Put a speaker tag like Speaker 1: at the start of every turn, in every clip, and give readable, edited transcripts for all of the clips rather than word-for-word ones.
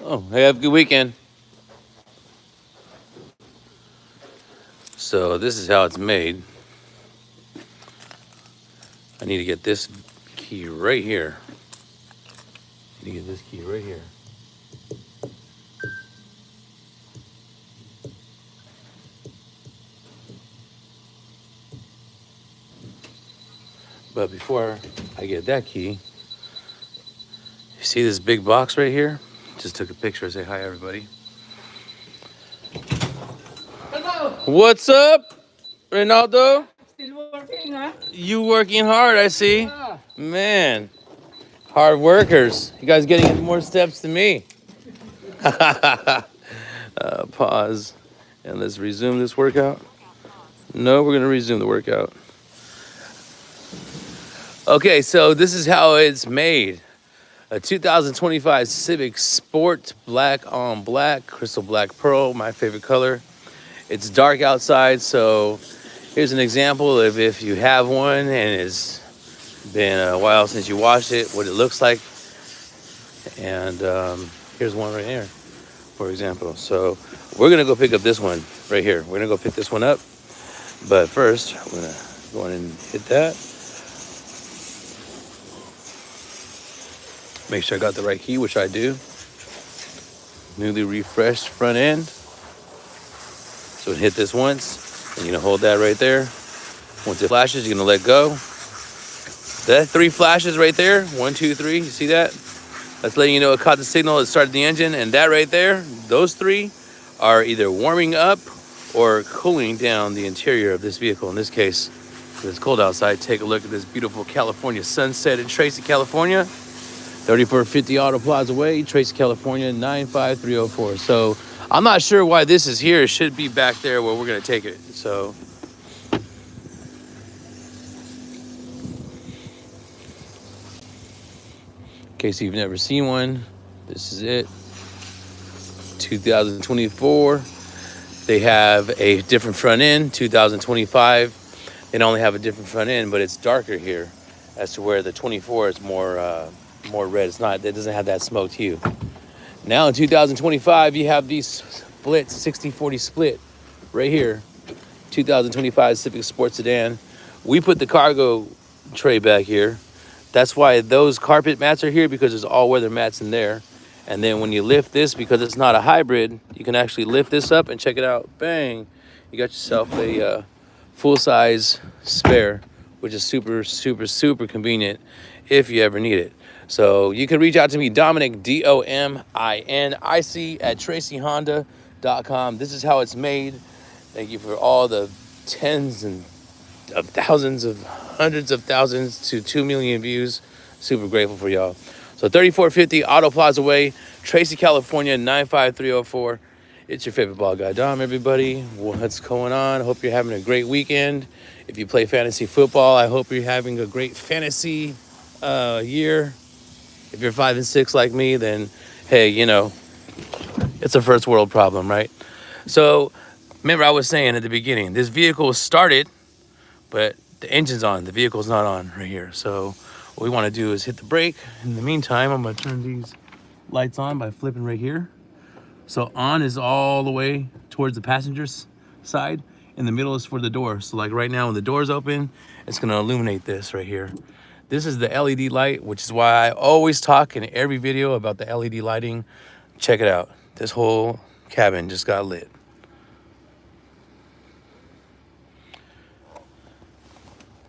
Speaker 1: Oh, hey, have a good weekend. So this is how it's made. I need to get this key right here. I need to get this key right here. But before I get that key, you see this big box right here? Just took a picture. Say hi, everybody.
Speaker 2: Hello.
Speaker 1: What's up, Ronaldo?
Speaker 2: Still working, huh?
Speaker 1: You working hard, I see.
Speaker 2: Yeah.
Speaker 1: Man, hard workers. You guys getting more steps than me. Pause. And let's resume this workout. No, we're going to resume the workout. Okay, so this is how it's made. A 2025 Civic Sport, black on black, crystal black pearl, my favorite color. It's dark outside, so here's an example of if you have one and it's been a while since you washed it, what it looks like. And here's one right here, for example. So we're gonna go pick up this one right here. We're gonna go pick this one up. But first, I'm gonna go in and hit that. Make sure I got the right key, which I do. Newly refreshed front end. So hit this once, and you're gonna hold that right there. Once it flashes, you're gonna let go. That 3 flashes right there, 1, 2, 3, you see that? That's letting you know it caught the signal, it started the engine, and that right there, those 3 are either warming up or cooling down the interior of this vehicle. In this case, if it's cold outside, take a look at this beautiful California sunset in Tracy, California. 3450 Auto Plaza Way, Tracy, California, 95304. So I'm not sure why this is here. It should be back there where we're gonna take it. So in case you've never seen one, this is it. 2024. They have a different front end. 2025, they don't only have a different front end, but it's darker here, as to where the 24 is more red. It's not. It doesn't have that smoked hue. Now in 2025, you have these split 60-40 split right here. 2025 Civic Sport Sedan. We put the cargo tray back here. That's why those carpet mats are here, because there's all-weather mats in there. And then when you lift this, because it's not a hybrid, you can actually lift this up and check it out. Bang! You got yourself a full-size spare, which is super, super, super convenient if you ever need it. So you can reach out to me, Dominic, DOMINIC, at TracyHonda.com. This is how it's made. Thank you for all the tens and of thousands of hundreds of thousands to 2 million views. Super grateful for y'all. So 3450 Auto Plaza Way, Tracy, California, 95304. It's your favorite ball guy, Dom, everybody. What's going on? Hope you're having a great weekend. If you play fantasy football, I hope you're having a great fantasy year. If you're 5 and 6 like me, then hey, you know, it's a first world problem, right? So remember I was saying at the beginning, this vehicle started, but the engine's on, the vehicle's not on right here. So what we want to do is hit the brake. In the meantime, I'm going to turn these lights on by flipping right here. So on is all the way towards the passenger's side. In the middle is for the door. So like right now when the door's open, it's going to illuminate this right here. This is the LED light, which is why I always talk in every video about the LED lighting. Check it out. This whole cabin just got lit.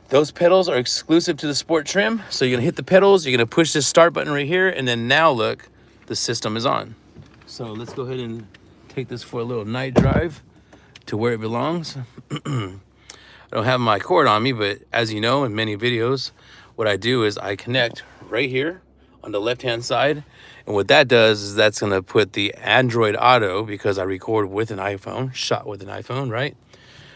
Speaker 1: Those pedals are exclusive to the Sport trim. So you're gonna hit the pedals, you're gonna push this start button right here, and then now look, the system is on. So let's go ahead and take this for a little night drive to where it belongs. I don't have my cord on me, but as you know, in many videos, what I do is I connect right here on the left-hand side. And what that does is that's gonna put the Android Auto, because I record with an iPhone, shot with an iPhone, right?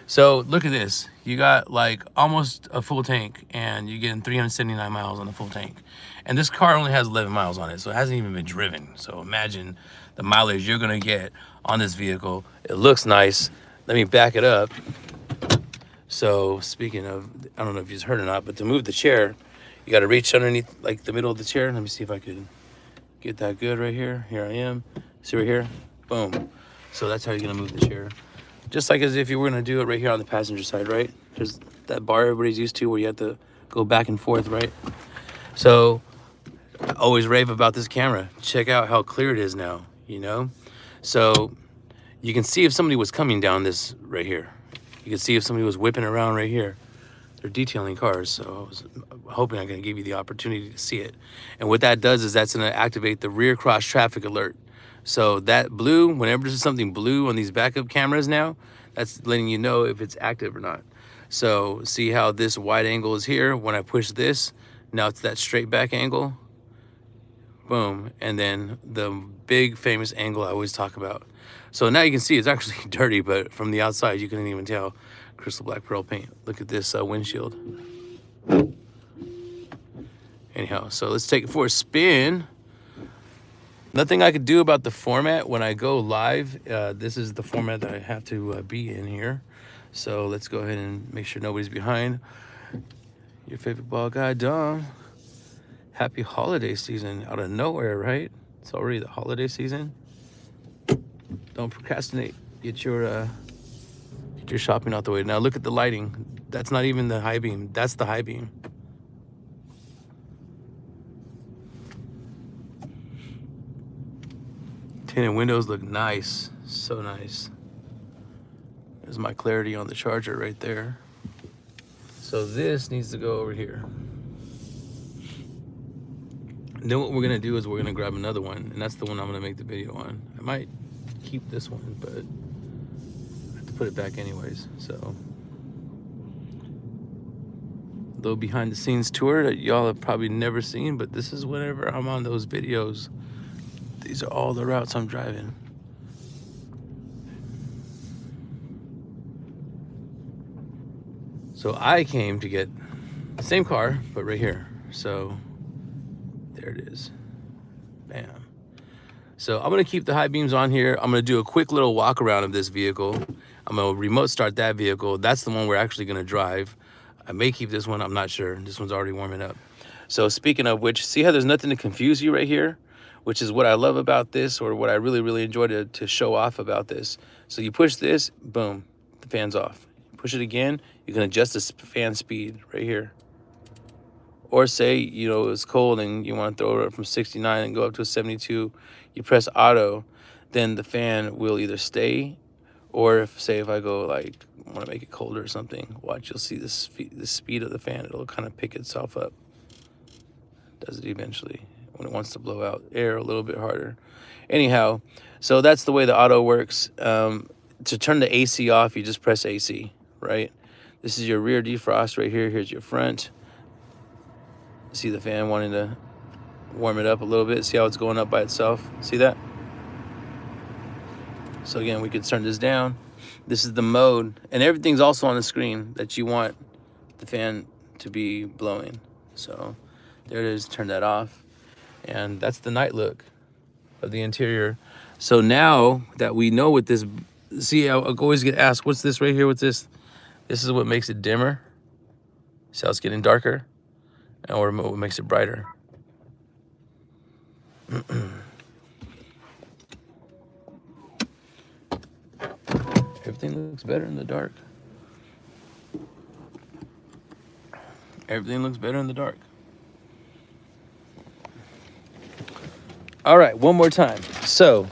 Speaker 1: So look at this. You got like almost a full tank, and you're getting 379 miles on the full tank. And this car only has 11 miles on it, so it hasn't even been driven. So imagine the mileage you're gonna get on this vehicle. It looks nice. Let me back it up. So speaking of, I don't know if you just heard or not, but to move the chair, you gotta reach underneath like the middle of the chair. Let me see if I could get that good right here. Here I am. See right here? Boom. So that's how you're gonna move the chair. Just like as if you were gonna do it right here on the passenger side, right? There's that bar everybody's used to where you have to go back and forth, right? So I always rave about this camera. Check out how clear it is now, you know? So you can see if somebody was coming down this right here. You can see if somebody was whipping around right here. They're detailing cars, so I was hoping I'm gonna give you the opportunity to see it. And what that does is that's gonna activate the rear cross traffic alert. So that blue, whenever there's something blue on these backup cameras now, that's letting you know if it's active or not. So see how this wide angle is here? When I push this, now it's that straight back angle. Boom. And then the big famous angle I always talk about. So now you can see it's actually dirty, but from the outside you couldn't even tell. Crystal black pearl paint. Look at this windshield. Anyhow, so let's take it for a spin. Nothing I could do about the format when I go live. This is the format that I have to be in here. So let's go ahead and make sure nobody's behind. Your favorite ball guy, Dom. Happy holiday season out of nowhere, right? It's already the holiday season. Don't procrastinate. Get your shopping out the way. Now look at the lighting. That's not even the high beam. That's the high beam. Tinted windows look nice. So nice. There's my clarity on the charger right there. So this needs to go over here. And then what we're gonna do is we're gonna grab another one, and that's the one I'm gonna make the video on. I might keep this one, but I have to put it back anyways. So a little behind the scenes tour that y'all have probably never seen, but this is whenever I'm on those videos. These are all the routes I'm driving. So I came to get the same car, but right here. So there it is. Bam. So I'm gonna keep the high beams on here. I'm gonna do a quick little walk around of this vehicle. I'm gonna remote start that vehicle. That's the one we're actually gonna drive. I may keep this one, I'm not sure. This one's already warming up. So speaking of which, see how there's nothing to confuse you right here? Which is what I love about this, or what I really, really enjoy to show off about this. So you push this, boom, the fan's off. Push it again, you can adjust the fan speed right here. Or say, you know, it's cold and you want to throw it up from 69 and go up to a 72, you press auto, then the fan will either stay, or if I go like, I want to make it colder or something, watch, you'll see the speed of the fan, it'll kind of pick itself up. Does it eventually when it wants to blow out air a little bit harder. Anyhow, so that's the way the auto works. To turn the AC off, you just press AC, right? This is your rear defrost right here. Here's your front. See the fan wanting to warm it up a little bit. See how it's going up by itself? See that? So again, we could turn this down. This is the mode, and everything's also on the screen that you want the fan to be blowing. So there it is, turn that off. And that's the night look of the interior. So now that we know what this, see, I always get asked, what's this right here? What's this? This is what makes it dimmer. See how it's getting darker? Or what makes it brighter. Everything looks better in the dark. Everything looks better in the dark. All right, one more time. So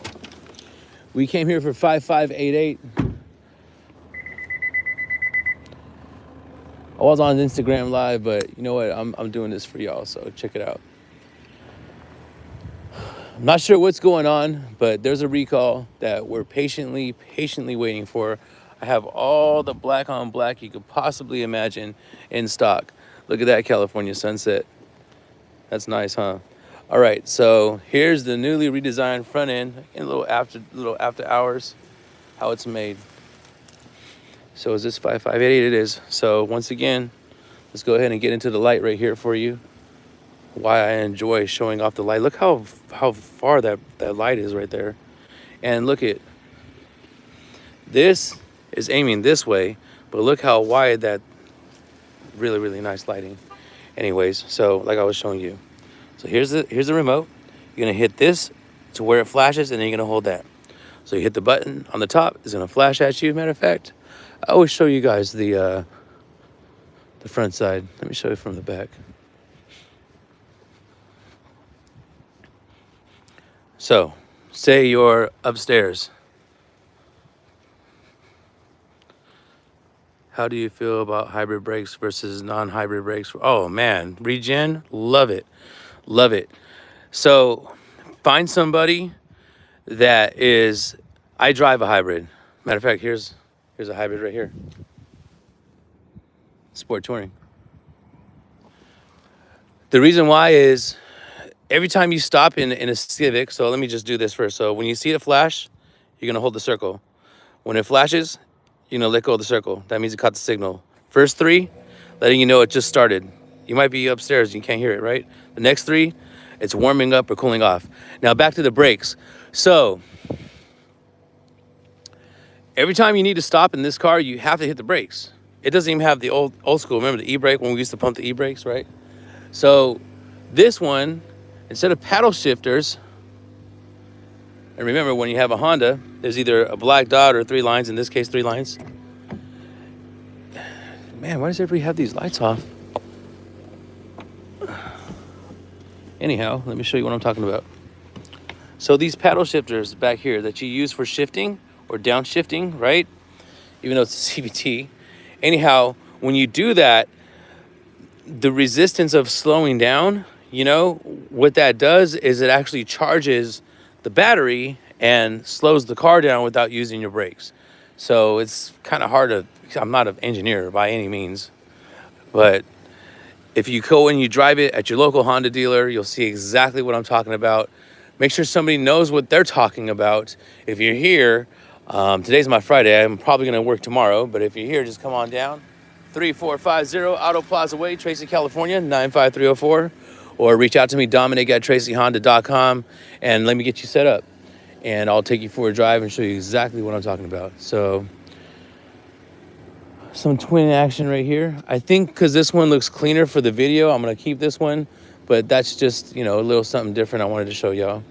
Speaker 1: we came here for 5588. I was on Instagram Live, but you know what? I'm doing this for y'all, so check it out. I'm not sure what's going on, but there's a recall that we're patiently waiting for. I have all the black on black you could possibly imagine in stock. Look at that California sunset. That's nice, huh? All right, so here's the newly redesigned front end in a little after hours, how it's made. So is this 5588? It is. So once again, let's go ahead and get into the light right here for you. Why I enjoy showing off the light. Look how far that light is right there. And look at, this is aiming this way, but look how wide that, really, really nice lighting. Anyways, so like I was showing you. So here's the remote. You're gonna hit this to where it flashes, and then you're gonna hold that. So you hit the button on the top, it's gonna flash at you. Matter of fact, I always show you guys the front side. Let me show you from the back. So, say you're upstairs. How do you feel about hybrid brakes versus non-hybrid brakes? Oh man, regen, love it, love it. So, find somebody that is. I drive a hybrid. Matter of fact, here's a hybrid right here. Sport touring. The reason why is every time you stop in a Civic. So let me just do this first. So when you see it flash, you're gonna hold the circle. When it flashes, you're gonna let go of the circle. That means it caught the signal. First three, letting you know it just started. You might be upstairs, you can't hear it, right? The next three, it's warming up or cooling off. Now back to the brakes. So every time you need to stop in this car, you have to hit the brakes. It doesn't even have the old school. Remember the e-brake when we used to pump the e-brakes, right? So this one, instead of paddle shifters, and remember when you have a Honda, there's either a black dot or 3 lines, in this case 3 lines. Man, why does everybody have these lights off? Anyhow, let me show you what I'm talking about. So these paddle shifters back here that you use for shifting or downshifting, right? Even though it's a CVT. Anyhow, when you do that, the resistance of slowing down, you know, what that does is it actually charges the battery and slows the car down without using your brakes. So it's kind of hard to, I'm not an engineer by any means, but if you go and you drive it at your local Honda dealer, you'll see exactly what I'm talking about. Make sure somebody knows what they're talking about. If you're here, today's my Friday. I'm probably going to work tomorrow, but if you're here, just come on down. 3450 Auto Plaza Way, Tracy, California, 95304. Or reach out to me, Dominic@TracyHonda.com, and let me get you set up. And I'll take you for a drive and show you exactly what I'm talking about. So, some twin action right here. I think because this one looks cleaner for the video, I'm going to keep this one. But that's just, you know, a little something different I wanted to show y'all.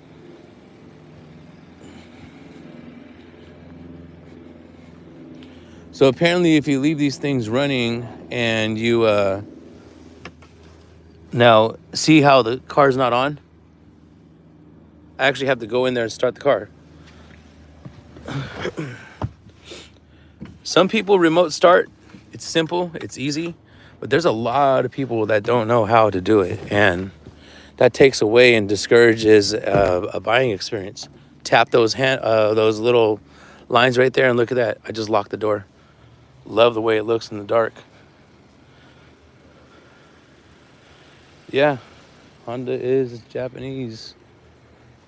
Speaker 1: So apparently if you leave these things running and you, now see how the car's not on? I actually have to go in there and start the car. Some people remote start. It's simple, it's easy, but there's a lot of people that don't know how to do it, and that takes away and discourages a buying experience. Tap those little lines right there and look at that. I just locked the door. Love the way it looks in the dark. Yeah, Honda is Japanese.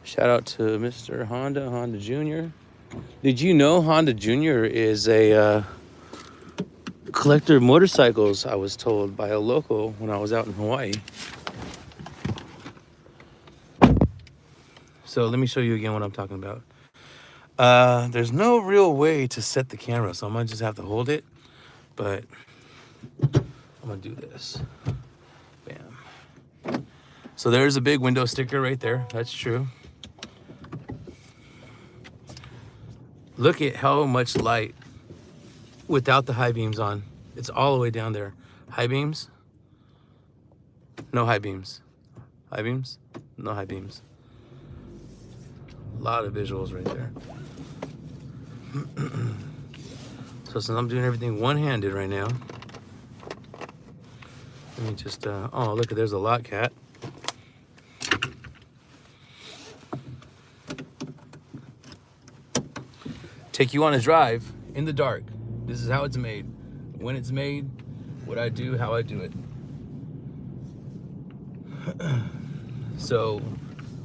Speaker 1: Shout out to Mr. Honda Jr. Did you know Honda Jr. is a collector of motorcycles, I was told by a local when I was out in Hawaii. So let me show you again what I'm talking about. There's no real way to set the camera, so I'm gonna just have to hold it, but I'm gonna do this. Bam. So there's a big window sticker right there. That's true. Look at how much light without the high beams on. It's all the way down there. High beams, no high beams. High beams, no high beams. A lot of visuals right there. So since I'm doing everything one-handed right now, let me just, oh, look, there's a lot cat. Take you on a drive in the dark. This is how it's made. When it's made, what I do, how I do it. So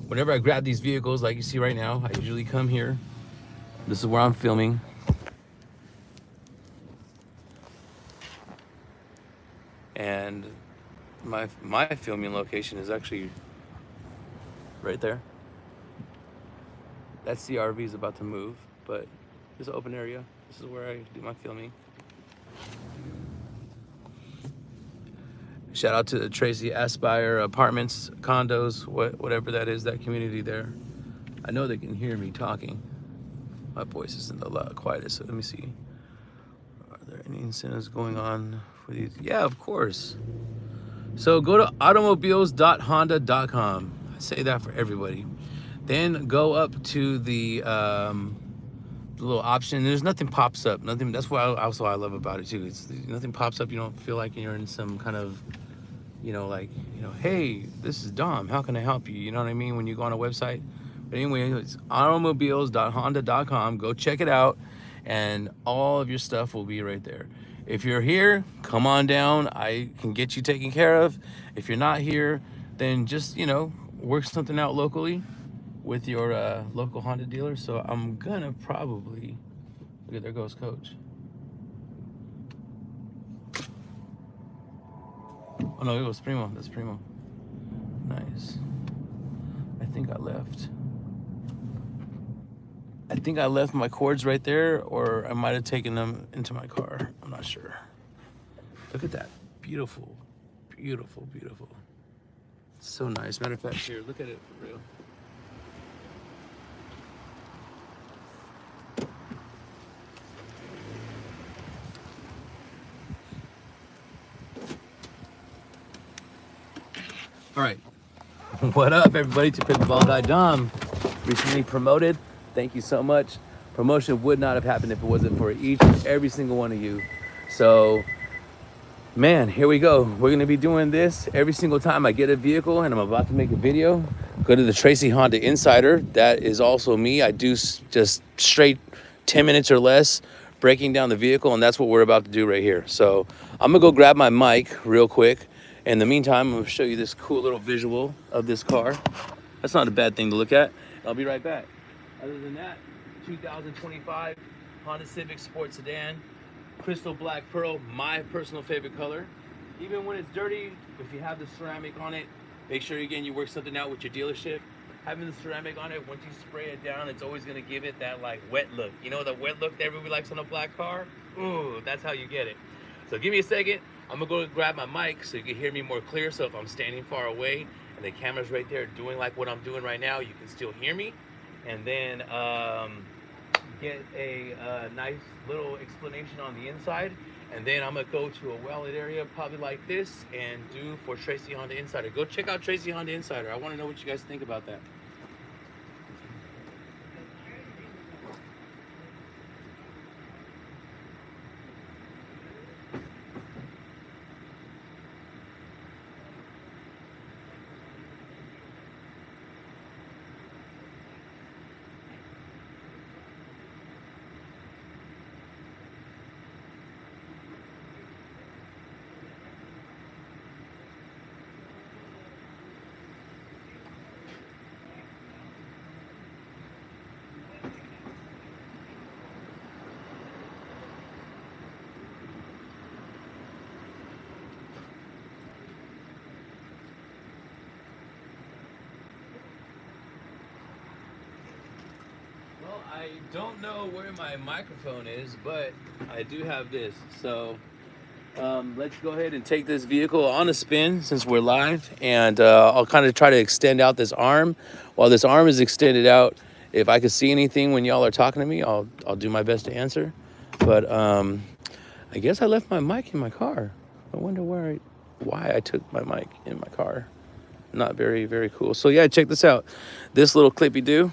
Speaker 1: whenever I grab these vehicles like you see right now, I usually come here. This is where I'm filming. And my filming location is actually right there. That's the RV is about to move, but this is an open area. This is where I do my filming. Shout out to the Tracy Aspire Apartments, condos, whatever that is, that community there. I know they can hear me talking. My voice isn't the quietest, so let me see. Are there any incentives going on for these? Yeah, of course. So go to automobiles.honda.com. I say that for everybody. Then go up to the little option. There's nothing pops up. Nothing. That's what I love about it too. It's nothing pops up. You don't feel like you're in some kind of, like, hey, this is Dom. How can I help you? You know what I mean? When you go on a website. But anyway, it's automobiles.honda.com. Go check it out, and all of your stuff will be right there. If you're here, come on down. I can get you taken care of. If you're not here, then just work something out locally with your local Honda dealer. So I'm gonna probably look at, there goes Coach. Oh no, it was Primo. That's Primo. Nice. I think I left my cords right there, or I might have taken them into my car. I'm not sure. Look at that. Beautiful, beautiful, beautiful. So nice. Matter of fact, here, look at it for real. All right. What up, everybody? To Pickleball Guy Dom, recently promoted. Thank you so much. Promotion would not have happened if it wasn't for each and every single one of you. So, man, here we go. We're gonna be doing this every single time I get a vehicle and I'm about to make a video. Go to the Tracy Honda Insider. That is also me. I do just straight 10 minutes or less breaking down the vehicle, and that's what we're about to do right here. So I'm gonna go grab my mic real quick. In the meantime, I'm gonna show you this cool little visual of this car. That's not a bad thing to look at. I'll be right back. Other than that, 2025 Honda Civic Sport Sedan, crystal black pearl, my personal favorite color. Even when it's dirty, if you have the ceramic on it, make sure again you work something out with your dealership. Having the ceramic on it, once you spray it down, it's always gonna give it that like wet look. You know the wet look that everybody likes on a black car? Ooh, that's how you get it. So give me a second. I'm gonna go grab my mic so you can hear me more clear. So if I'm standing far away and the camera's right there doing like what I'm doing right now, you can still hear me. And then get a nice little explanation on the inside. And then I'm gonna go to a well-lit area, probably like this, and do for Tracy Honda Insider. Go check out Tracy Honda Insider. I wanna know what you guys think about that. I don't know where my microphone is, but I do have this. So let's go ahead and take this vehicle on a spin since we're live, and I'll kind of try to extend out this arm. While this arm is extended out, if I can see anything when y'all are talking to me, I'll do my best to answer. But I guess I left my mic in my car. I wonder why I took my mic in my car. Not very, very cool. So yeah, check this out. This little clippy do.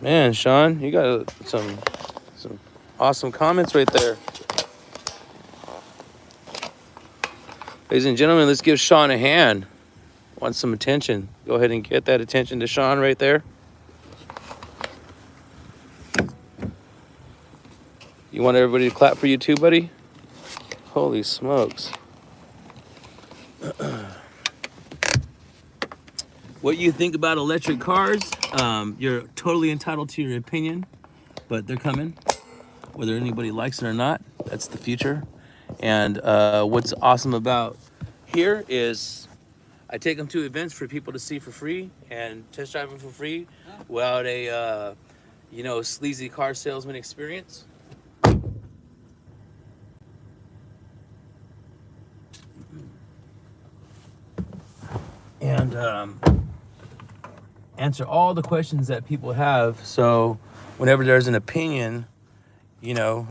Speaker 1: Man, Sean, you got some awesome comments right there. Ladies and gentlemen, let's give Sean a hand. Want some attention. Go ahead and get that attention to Sean right there. You want everybody to clap for you too, buddy? Holy smokes. What you think about electric cars, you're totally entitled to your opinion, but they're coming. Whether anybody likes it or not, that's the future. And what's awesome about here is I take them to events for people to see for free and test drive them for free without a sleazy car salesman experience. and answer all the questions that people have. So whenever there's an opinion, you know,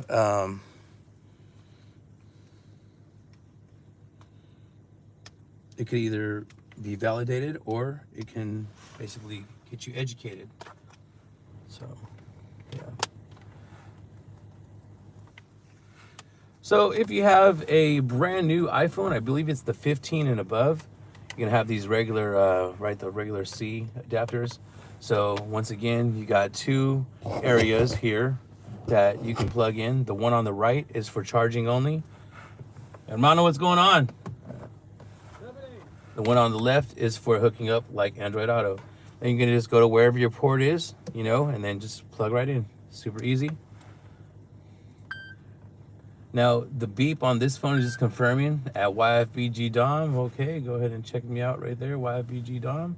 Speaker 1: it could either be validated or it can basically get you educated. So, yeah. So if you have a brand new iPhone, I believe it's the 15 and above, you're gonna have these regular, the regular C adapters. So once again, you got two areas here that you can plug in. The one on the right is for charging only. Hermano, what's going on? The one on the left is for hooking up like Android Auto. Then you're gonna just go to wherever your port is, you know, and then just plug right in. Super easy. Now, the beep on this phone is just confirming at YFBG Dom. Okay, go ahead and check me out right there, YFBG Dom.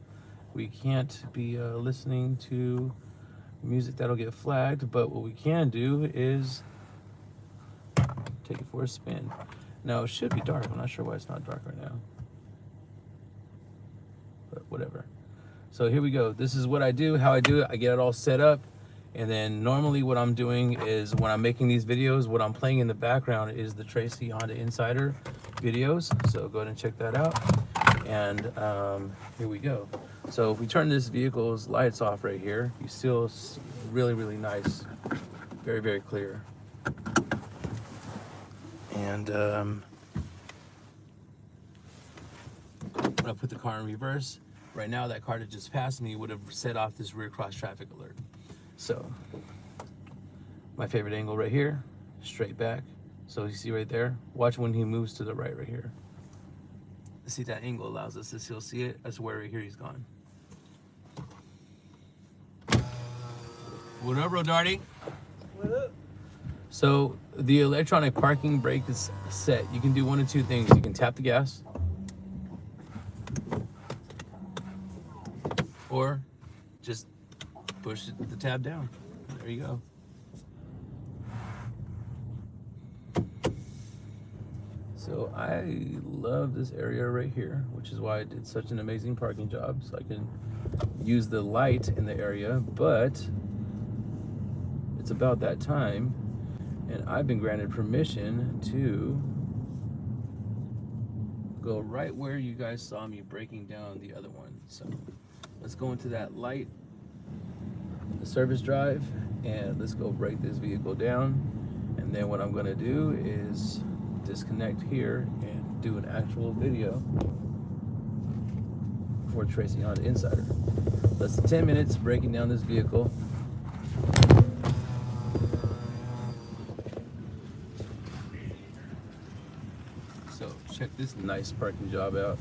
Speaker 1: We can't be listening to music that'll get flagged, but what we can do is take it for a spin. Now, it should be dark. I'm not sure why it's not dark right now, but whatever. So here we go. This is what I do, how I do it. I get it all set up. And then normally what I'm doing is when I'm making these videos, what I'm playing in the background is the Tracy Honda Insider videos. So go ahead and check that out. And here we go. So if we turn this vehicle's lights off right here, you still see really, really nice. Very, very clear. And when I put the car in reverse, right now that car that just passed me would have set off this rear cross traffic alert. So, my favorite angle right here, straight back. So you see right there, watch when he moves to the right here. See, that angle allows us to still see it. That's where right here he's gone. What up, Rodarty?
Speaker 2: What up?
Speaker 1: So the electronic parking brake is set. You can do one of two things. You can tap the gas, or just push the tab down. There you go. So I love this area right here, which is why I did such an amazing parking job. So I can use the light in the area, but it's about that time, and I've been granted permission to go right where you guys saw me breaking down the other one. So let's go into that light, the service drive, and let's go break this vehicle down. And then what I'm gonna do is disconnect here and do an actual video for Tracy Honda Insider. Less than 10 minutes breaking down this vehicle. So check this nice parking job out.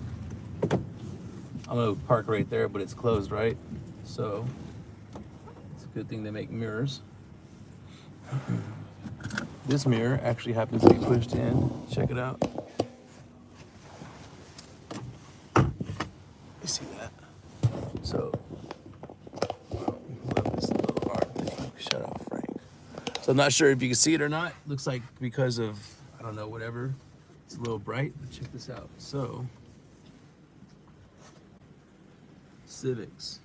Speaker 1: I'm gonna park right there, but it's closed, right? So it's a good thing they make mirrors. This mirror actually happens to be pushed in. Check it out. You see that? So, love this little art thing. Shut off, Frank. So I'm not sure if you can see it or not. Looks like because of, I don't know, whatever. It's a little bright, but check this out. So, Civics.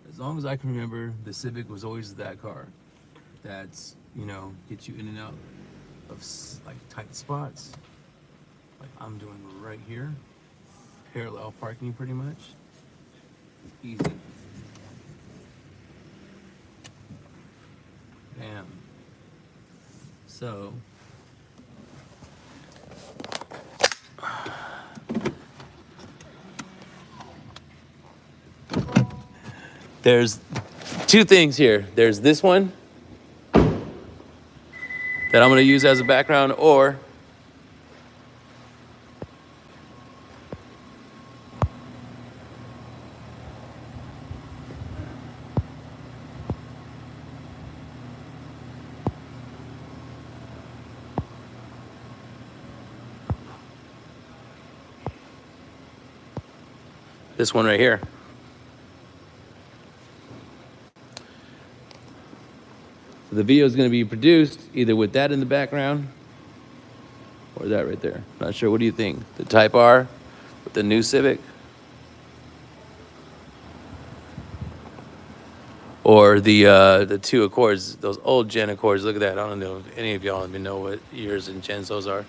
Speaker 1: As long as I can remember, the Civic was always that car that's, you know, gets you in and out of like tight spots, like I'm doing right here. Parallel parking pretty much. Easy. Bam. So there's two things here. There's this one that I'm going to use as a background, or this one right here. So the video is going to be produced either with that in the background Or that right there. Not sure. What do you think? The Type R with the new Civic? Or the two Accords, those old Gen Accords. Look at that. I don't know if any of y'all even know what years and gens those are.